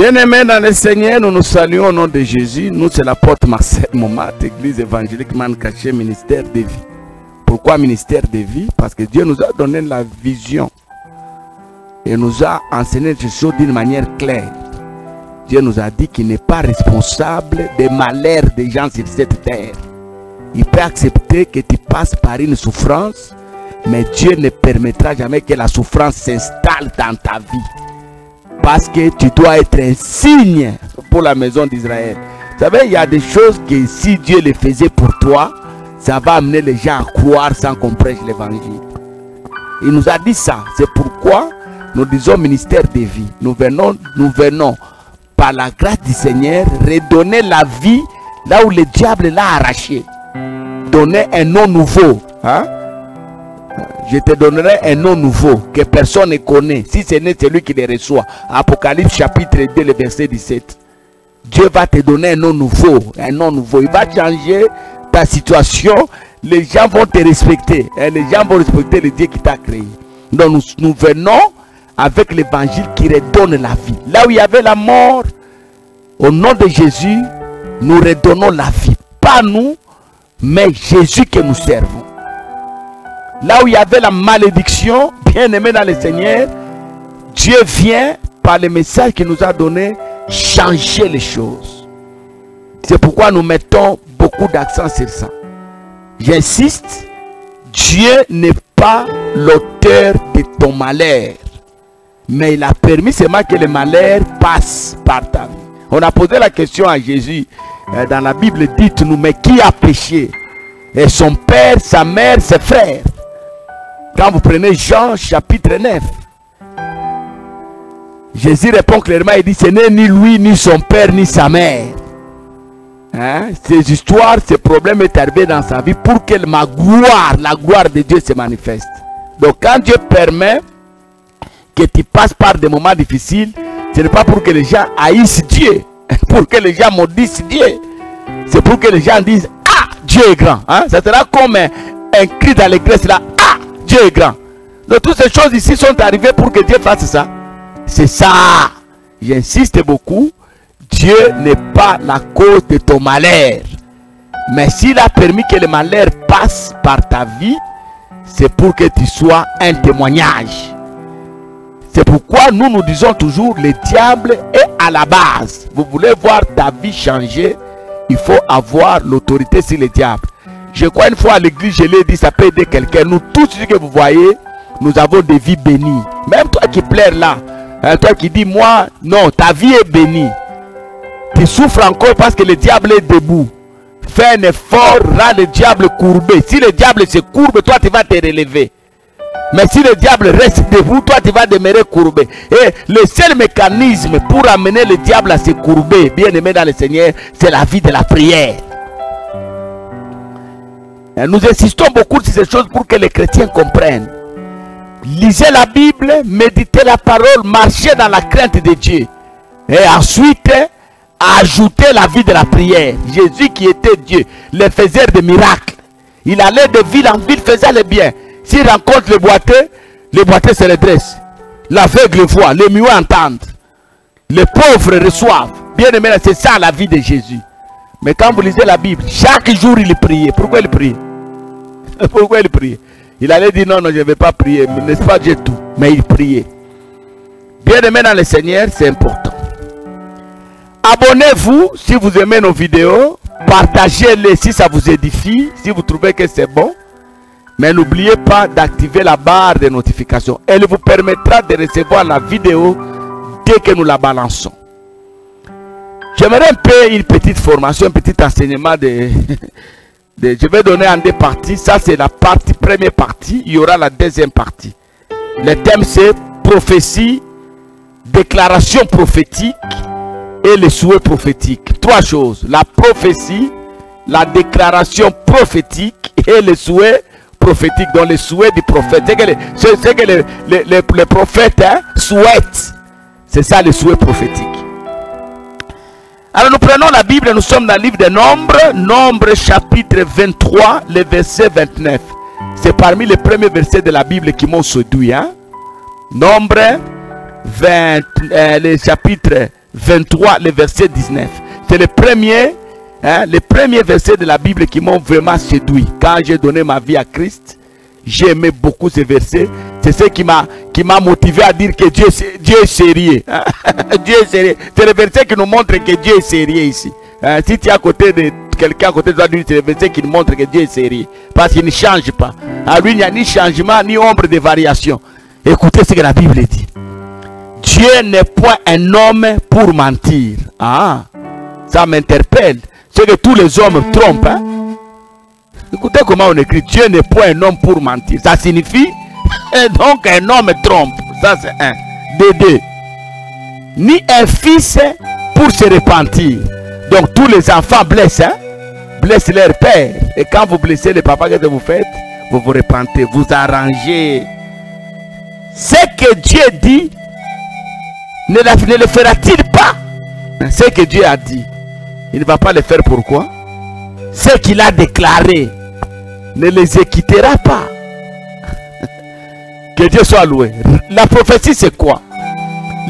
Bien-aimés dans le Seigneur, nous nous saluons au nom de Jésus. Nous, c'est l'apôtre Marcel Momat, Église évangélique Mancaché, ministère de vie. Pourquoi ministère de vie? Parce que Dieu nous a donné la vision et nous a enseigné ces choses d'une manière claire. Dieu nous a dit qu'il n'est pas responsable des malheurs des gens sur cette terre. Il peut accepter que tu passes par une souffrance, mais Dieu ne permettra jamais que la souffrance s'installe dans ta vie. Parce que tu dois être un signe pour la maison d'Israël. Vous savez, il y a des choses que si Dieu les faisait pour toi, ça va amener les gens à croire sans qu'on prêche l'évangile. Il nous a dit ça. C'est pourquoi nous disons ministère de vie. Nous venons par la grâce du Seigneur redonner la vie là où le diable l'a arraché. Donner un nom nouveau. Hein? Je te donnerai un nom nouveau que personne ne connaît. Si ce n'est celui qui le reçoit. Apocalypse chapitre 2, le verset 17. Dieu va te donner un nom nouveau. Un nom nouveau. Il va changer ta situation. Les gens vont te respecter. Et les gens vont respecter le Dieu qui t'a créé. Donc nous venons avec l'évangile qui redonne la vie. Là où il y avait la mort, au nom de Jésus, nous redonnons la vie. Pas nous, mais Jésus que nous servons. Là où il y avait la malédiction, bien aimé dans le Seigneur, Dieu vient par le message qu'il nous a donné changer les choses. C'est pourquoi nous mettons beaucoup d'accent sur ça. J'insiste, Dieu n'est pas l'auteur de ton malheur, mais il a permis seulement que le malheur passe par ta vie. On a posé la question à Jésus dans la Bible, dites-nous, mais qui a péché? Et son père, sa mère, ses frères. Quand vous prenez Jean chapitre 9, Jésus répond clairement, il dit, ce n'est ni lui, ni son père, ni sa mère. Hein? Ces histoires, ces problèmes est arrivé dans sa vie pour que ma gloire, la gloire de Dieu se manifeste. Donc quand Dieu permet que tu passes par des moments difficiles, ce n'est pas pour que les gens haïssent Dieu, pour que les gens maudissent Dieu. C'est pour que les gens disent, ah, Dieu est grand. Hein? Ça sera comme un cri dans l'église là, ah, Dieu est grand. Donc toutes ces choses ici sont arrivées pour que Dieu fasse ça. C'est ça. J'insiste beaucoup. Dieu n'est pas la cause de ton malheur. Mais s'il a permis que le malheur passe par ta vie, c'est pour que tu sois un témoignage. C'est pourquoi nous disons toujours, le diable est à la base. Vous voulez voir ta vie changer, il faut avoir l'autorité sur le diable. Je crois une fois à l'église, je l'ai dit, ça peut aider quelqu'un. Nous tous ceux que vous voyez, nous avons des vies bénies. Même toi qui pleures là, hein, toi qui dis, moi, non, ta vie est bénie. Tu souffres encore parce que le diable est debout. Fais un effort, rends le diable courbé. Si le diable se courbe, toi tu vas te relever. Mais si le diable reste debout, toi tu vas demeurer courbé. Et le seul mécanisme pour amener le diable à se courber, bien aimé dans le Seigneur, c'est la vie de la prière. Et nous insistons beaucoup sur ces choses pour que les chrétiens comprennent. Lisez la Bible, méditez la parole, marchez dans la crainte de Dieu. Et ensuite, ajoutez la vie de la prière. Jésus qui était Dieu, le faiseur de miracles. Il allait de ville en ville, faisait le bien. S'il rencontre les boiteux se redressent. L'aveugle voit, les muets entendent. Les pauvres reçoivent. Bien aimé, c'est ça la vie de Jésus. Mais quand vous lisez la Bible, chaque jour il priait. Pourquoi il priait? Pourquoi il priait? Il allait dire non, je ne vais pas prier. N'est-ce pas Dieu tout? Mais il priait. Bien aimé dans le Seigneur, c'est important. Abonnez-vous si vous aimez nos vidéos. Partagez-les si ça vous édifie, si vous trouvez que c'est bon. Mais n'oubliez pas d'activer la barre de notification. Elle vous permettra de recevoir la vidéo dès que nous la balançons. J'aimerais un peu une petite formation, un petit enseignement je vais donner en deux parties. Ça c'est la première partie. Il y aura la deuxième partie. Le thème c'est prophétie, déclaration prophétique et les souhaits prophétiques. Trois choses. La prophétie, la déclaration prophétique et les souhaits prophétiques. Dans les souhaits du prophète. C'est que les prophètes souhaitent. C'est ça les souhaits prophétiques. Alors nous prenons la Bible, nous sommes dans le livre des Nombres, Nombres chapitre 23, le verset 29. C'est parmi les premiers versets de la Bible qui m'ont séduit. Hein? Nombres le chapitre 23, le verset 19. C'est le premier verset de la Bible qui m'ont vraiment séduit. Quand j'ai donné ma vie à Christ, j'ai aimé beaucoup ce verset. C'est ce qui m'a motivé à dire que Dieu est sérieux. Dieu est sérieux. C'est le verset qui nous montre que Dieu est sérieux ici. Si tu es à côté de quelqu'un, à côté de toi, c'est le verset qui nous montre que Dieu est sérieux. Parce qu'il ne change pas. À lui, il n'y a ni changement, ni ombre de variation. Écoutez ce que la Bible dit. Dieu n'est point un homme pour mentir. Ah, ça m'interpelle. C'est que tous les hommes trompent. Hein? Écoutez comment on écrit. Dieu n'est point un homme pour mentir. Ça signifie, et donc un homme trompe. Ça c'est un. De deux. Ni un fils pour se repentir. Donc tous les enfants blessent. Hein? Blessent leur père. Et quand vous blessez le papa, qu'est-ce que vous faites? Vous vous repentez. Vous arrangez. Ce que Dieu dit, ne le fera-t-il pas? Ce que Dieu a dit, il ne va pas le faire. Pourquoi? Ce qu'il a déclaré ne les quittera pas. Que Dieu soit loué. La prophétie c'est quoi?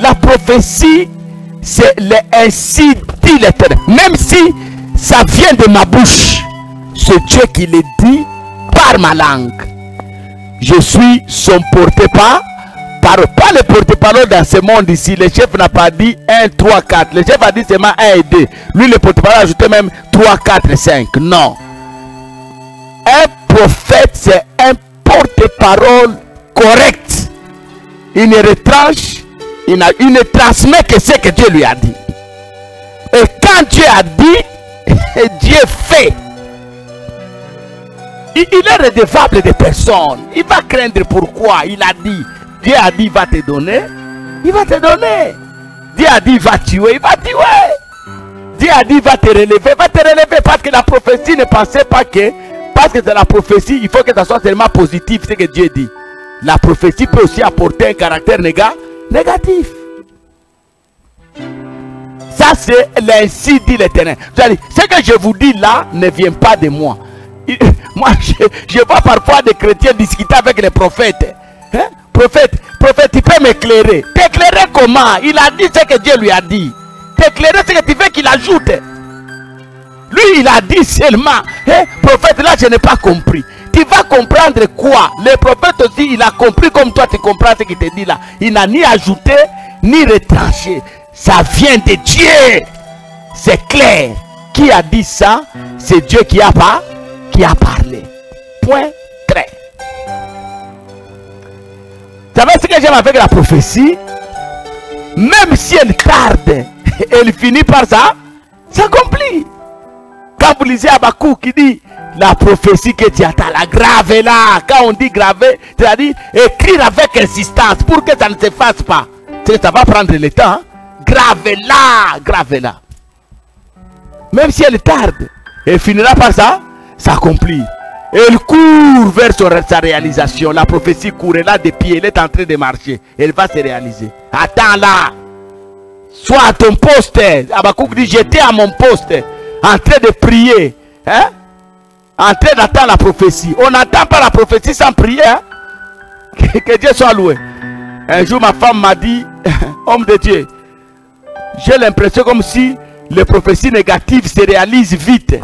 La prophétie c'est ainsi dit l'Éternel. Même si ça vient de ma bouche, c'est Dieu qui le dit par ma langue. Je suis son porte-parole. Pas le porte-parole dans ce monde ici. Le chef n'a pas dit 1, 3, 4. Le chef a dit seulement 1 et 2. Lui, le porte-parole a ajouté même 3, 4, 5. Non. Un prophète, c'est un porte-parole correct. Il ne retranche, il ne transmet que ce que Dieu lui a dit. Et quand Dieu a dit, Dieu fait. Il est redevable de personne. Il va craindre pourquoi. Il a dit. Dieu a dit il va te donner. Il va te donner. Dieu a dit il va tuer. Il va tuer. Dieu a dit il va te relever. Il va te relever. Parce que la prophétie ne pensait pas que. Parce que c'est la prophétie. Il faut que ça soit tellement positif. Ce que Dieu dit. La prophétie peut aussi apporter un caractère négatif. Ça c'est l'ainsi dit l'Éternel. Ce que je vous dis là ne vient pas de moi. Moi je vois parfois des chrétiens discuter avec les prophètes. Hein? Prophète, tu peux m'éclairer. T'éclairer comment? Il a dit ce que Dieu lui a dit. T'éclairer ce que tu veux qu'il ajoute. Lui il a dit seulement. Hein? Prophète, là je n'ai pas compris. Tu vas comprendre quoi? Le prophète aussi il a compris comme toi tu comprends ce qu'il te dit là. Il n'a ni ajouté ni retranché. Ça vient de Dieu. C'est clair. Qui a dit ça? C'est Dieu qui a parlé. Point. Très. Vous savez ce que j'aime avec la prophétie? Même si elle tarde, elle finit par ça s'accomplit. Quand vous lisez Habakkuk qui dit la prophétie que tu attends, la grave là. Quand on dit graver, c'est-à-dire écrire avec insistance pour que ça ne se fasse pas. Ça va prendre le temps. Hein? Grave là. Même si elle tarde, elle finira par ça s'accomplir. Elle court vers sa réalisation. La prophétie court, elle a des pieds, elle est en train de marcher. Elle va se réaliser. Attends là. Sois à ton poste. Habakkuk dit, j'étais à mon poste, en train de prier. Hein? En train d'attendre la prophétie. On n'attend pas la prophétie sans prier. Hein? Que Dieu soit loué. Un jour, ma femme m'a dit, homme de Dieu, j'ai l'impression comme si les prophéties négatives se réalisent vite.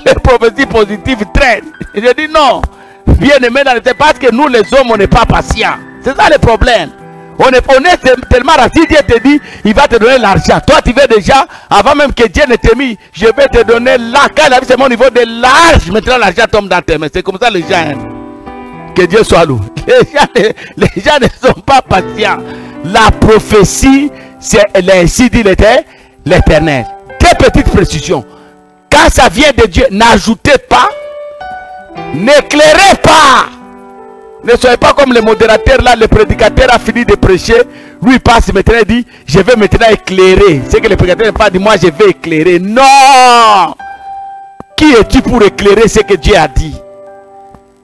Les prophéties positives traînent. Et je dis non. Bien aimé, c'est parce que nous les hommes, on n'est pas patients. C'est ça le problème. On est tellement raciste. Dieu te dit, il va te donner l'argent. Toi, tu veux déjà, avant même que Dieu ne t'ait mis, je vais te donner là. Quand il a vu c'est mon niveau de l'âge, maintenant l'argent tombe dans tes mains. C'est comme ça les gens aiment. Que Dieu soit loué. Les gens ne sont pas patients. La prophétie, c'est ainsi dit l'Éternel. Quelle petite précision. Quand ça vient de Dieu, n'ajoutez pas, n'éclairez pas. Ne soyez pas comme le modérateur là, le prédicateur a fini de prêcher. Lui il passe maintenant et dit, je vais maintenant éclairer. C'est que le prédicateur n'a pas dit, moi je vais éclairer. Non. Qui es-tu pour éclairer ce que Dieu a dit?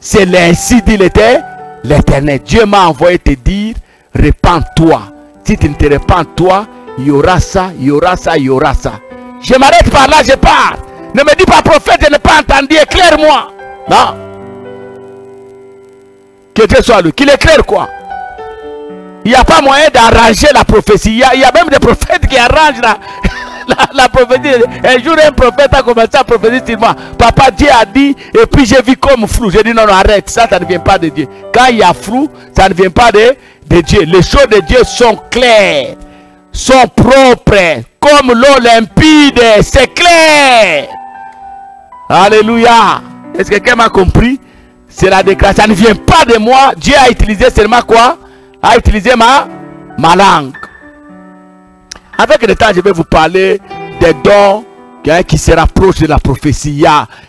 C'est ainsi dit l'Éternel. Dieu m'a envoyé te dire, repens-toi. Si tu ne te repens toi, il y aura ça, il y aura ça, il y aura ça. Je m'arrête par là, je pars. Ne me dis pas prophète, je n'ai pas entendu, éclaire-moi. Non. Que Dieu soit lui. Qu'il éclaire quoi? Il n'y a pas moyen d'arranger la prophétie. Il y a même des prophètes qui arrangent la prophétie. Un jour, un prophète a commencé à prophétiser sur moi. Papa, Dieu a dit, et puis j'ai vu comme flou. J'ai dit non, non, arrête, ça ne vient pas de Dieu. Quand il y a flou, ça ne vient pas de Dieu. Les choses de Dieu sont claires, sont propres, comme l'eau limpide, c'est clair. Alléluia. Est-ce que quelqu'un m'a compris? C'est la déclaration. Ça ne vient pas de moi. Dieu a utilisé seulement quoi? A utilisé ma langue. Avec le temps, je vais vous parler des dons qui se rapprochent de la prophétie.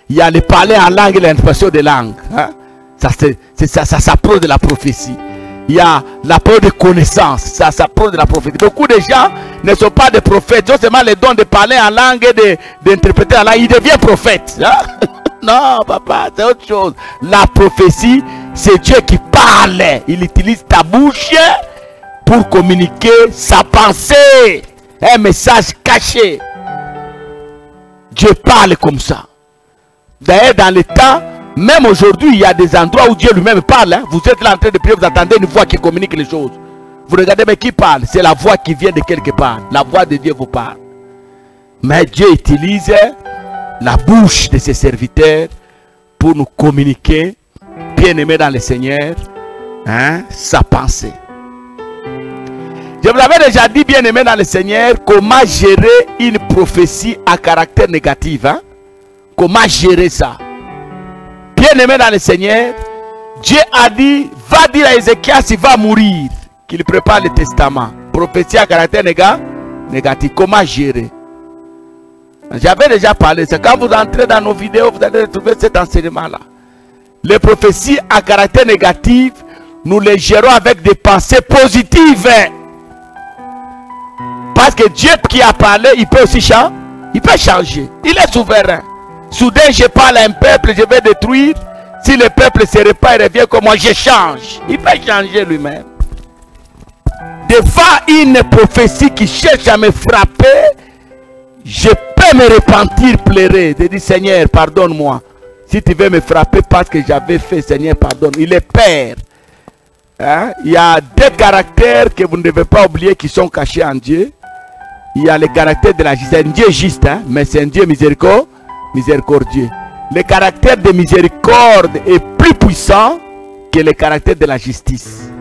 Il y a le parler en langue et l'interprétation des langues. Hein? Ça s'approche de la prophétie. Il y a la parole de connaissance. Ça s'approche de la prophétie. Beaucoup de gens ne sont pas des prophètes. Ils ont seulement le don de parler en langue et d'interpréter en langue. Ils deviennent prophètes. Hein? Non, papa, c'est autre chose. La prophétie, c'est Dieu qui parle. Il utilise ta bouche pour communiquer sa pensée. Un message caché. Dieu parle comme ça. D'ailleurs, dans le temps, même aujourd'hui, il y a des endroits où Dieu lui-même parle. Hein. Vous êtes là en train de prier, vous attendez une voix qui communique les choses. Vous regardez, mais qui parle? C'est la voix qui vient de quelque part. La voix de Dieu vous parle. Mais Dieu utilise la bouche de ses serviteurs pour nous communiquer, bien-aimés dans le Seigneur, hein, sa pensée. Je vous l'avais déjà dit, bien-aimés dans le Seigneur, comment gérer une prophétie à caractère négatif. Hein? Comment gérer ça? Bien-aimés dans le Seigneur, Dieu a dit, va dire à Ézéchias s'il va mourir, qu'il prépare le testament. Prophétie à caractère négatif. Comment gérer? J'avais déjà parlé. C'est quand vous entrez dans nos vidéos, vous allez retrouver cet enseignement-là. Les prophéties à caractère négatif, nous les gérons avec des pensées positives. Parce que Dieu qui a parlé, il peut aussi changer. Il peut changer. Il est souverain. Soudain, je parle à un peuple, je vais détruire. Si le peuple se répand et revient comme moi, je change. Il peut changer lui-même. Devant une prophétie qui cherche à me frapper, je peux me repentir, pleurer, de dire Seigneur, pardonne-moi. Si tu veux me frapper parce que j'avais fait, Seigneur, pardonne. Il est Père. Hein? Il y a deux caractères que vous ne devez pas oublier qui sont cachés en Dieu. Il y a le caractère de la justice. C'est un Dieu juste, hein? Mais c'est un Dieu miséricordieux. Le caractère de miséricorde est plus puissant que le caractère de la justice.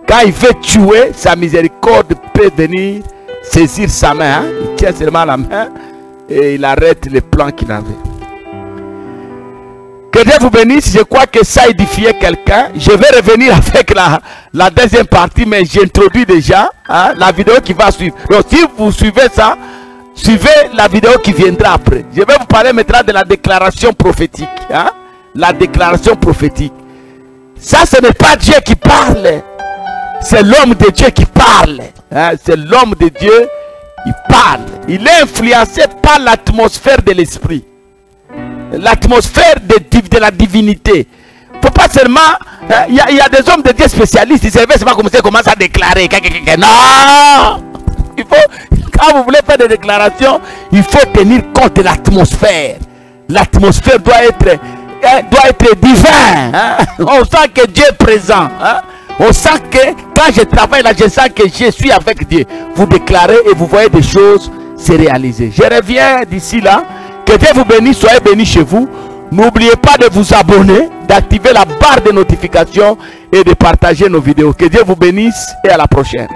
Quand il veut tuer, sa miséricorde peut venir saisir sa main. Hein? Il tient seulement la main et il arrête le plan qu'il avait. Que Dieu vous bénisse. Je crois que ça édifiait quelqu'un. Je vais revenir avec la deuxième partie, mais j'introduis déjà hein, la vidéo qui va suivre. Donc si vous suivez ça, suivez la vidéo qui viendra après. Je vais vous parler maintenant de la déclaration prophétique. Hein? La déclaration prophétique. Ça, ce n'est pas Dieu qui parle. C'est l'homme de Dieu qui parle. Hein? C'est l'homme de Dieu qui parle. Il est influencé par l'atmosphère de l'esprit. L'atmosphère de la divinité. Il ne faut pas seulement... Il y a des hommes de Dieu spécialistes. Ils ne pas commencer à déclarer. Non! Il faut, quand vous voulez faire des déclarations, il faut tenir compte de l'atmosphère. L'atmosphère doit être divin. Hein? On sent que Dieu est présent. Hein? On sent que quand je travaille là, je sens que je suis avec Dieu. Vous déclarez et vous voyez des choses se réaliser. Je reviens d'ici là. Que Dieu vous bénisse, soyez bénis chez vous. N'oubliez pas de vous abonner, d'activer la barre de notification et de partager nos vidéos. Que Dieu vous bénisse et à la prochaine.